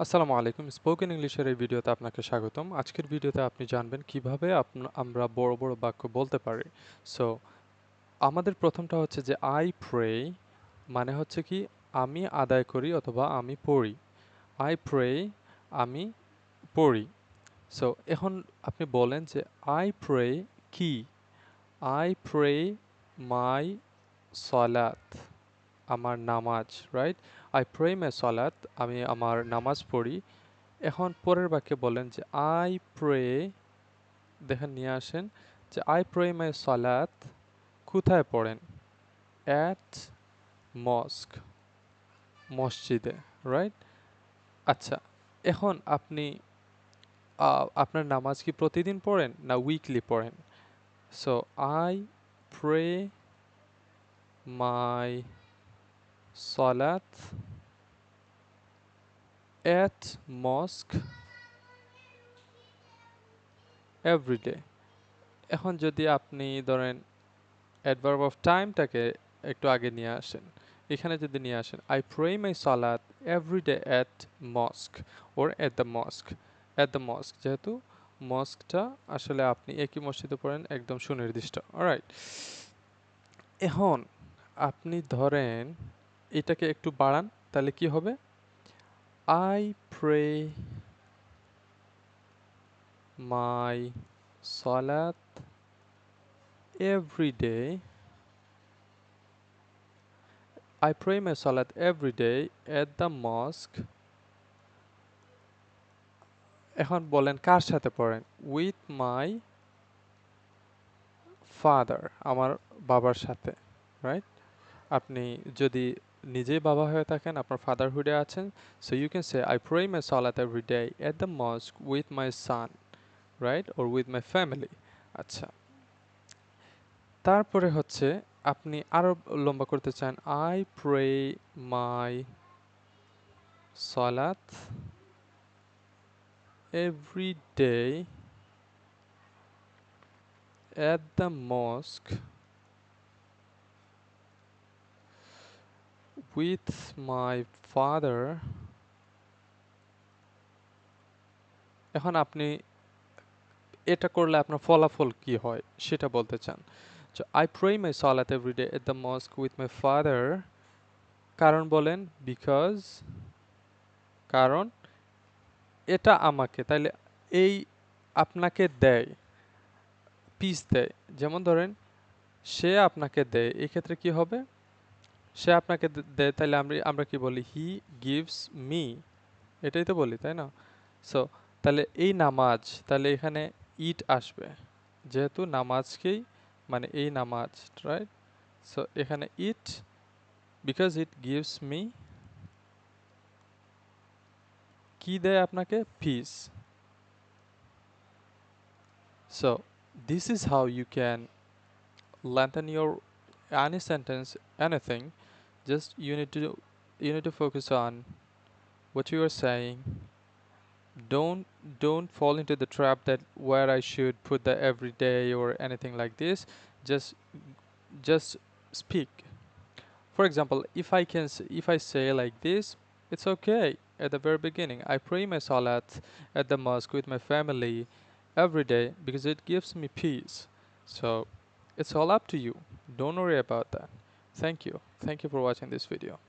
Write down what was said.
আসসালামু আলাইকুম। স্পোকেন ইংলিশের এই ভিডিওতে আপনাকে স্বাগতম। আজকের ভিডিওতে আপনি জানবেন কিভাবে আমরা বড় বড় বাক্য বলতে পারি। সো আমাদের প্রথমটা হচ্ছে যে আই প্রে, মানে হচ্ছে কি আমি আদায় করি অথবা আমি পড়ি। আই প্রে, আমি পড়ি। সো এখন আপনি বলেন যে আই প্রে কি? আই প্রে মাই সলাত, আমার নামাজ, রাইট? আই প্রে মাই সলাত, আমি আমার নামাজ পড়ি। এখন পরের বাক্যে বলেন যে আই প্রে, দেখেন নিয়ে আসেন যে আই প্রে মাই সালাত কোথায় পড়েন? অ্যাট মস্ক, মসজিদে, রাইট? আচ্ছা, এখন আপনি আপনার নামাজ কি প্রতিদিন পড়েন না উইকলি পড়েন? সো আই প্রে মাই সালাত অ্যাট মস্ক এভরিডে। এখন যদি আপনি ধরেন অ্যাডভার্ব অফ টাইমটাকে একটু আগে নিয়ে আসেন, এখানে যদি নিয়ে আসেন আই প্রে মাই সালাত every day at mosque or at the mosque. At the mosque যেহেতু মস্কটা আসলে আপনি একই মসজিদে পড়েন, একদম সুনির্দিষ্ট। অলরাইট, এখন আপনি ধরেন এটাকে একটু বাড়ান, তাহলে কি হবে? আই প্রে মাই সালাত every day, I pray my salat every day at the mosque. এখন বলেন কার সাথে পড়েন? With my father, আমার বাবার সাথে, রাইট? আপনি যদি নিজেই বাবা হয়ে থাকেন, আপনার ফাদারহুডে আছেন, so you can say I pray my salat every day at the mosque with my son, right? Or with my family. আচ্ছা, তারপরে হচ্ছে আপনি আরো লম্বা করতে চান I pray my salat every day at the mosque with my father. এখন আপনি এটা করলে আপনার ফলাফল কি হয় সেটা বলতে চান। So I pray my salat every day at the mosque with my father. কারণ বলেন because, কারণ এটা আমাকে, তাইলে এই আপনাকে দেয়, পিস দেয়। যেমন ধরেন সে আপনাকে দেয়, এই ক্ষেত্রে কি হবে? সে আপনাকে দেয়, তাইলে আমরা কি বলি? হি গিভস মি, এটাই তো বলি, তাই না? সো তাহলে এই নামাজ, তাহলে এখানে ইট আসবে যেহেতু নামাজকেই, মানে এই নামাজ, রাইট? সো এখানে it, because it gives me, কি দেয় আপনাকে? Peace. So this is how you can lengthen your any sentence, anything. Just you need to focus on what you are saying. Don't fall into the trap that where I should put the everyday or anything like this. Just just speak. For example, if I say like this, it's okay. At the very beginning, I pray my salat at the mosque with my family every day because it gives me peace. So it's all up to you. Don't worry about that. Thank you for watching this video.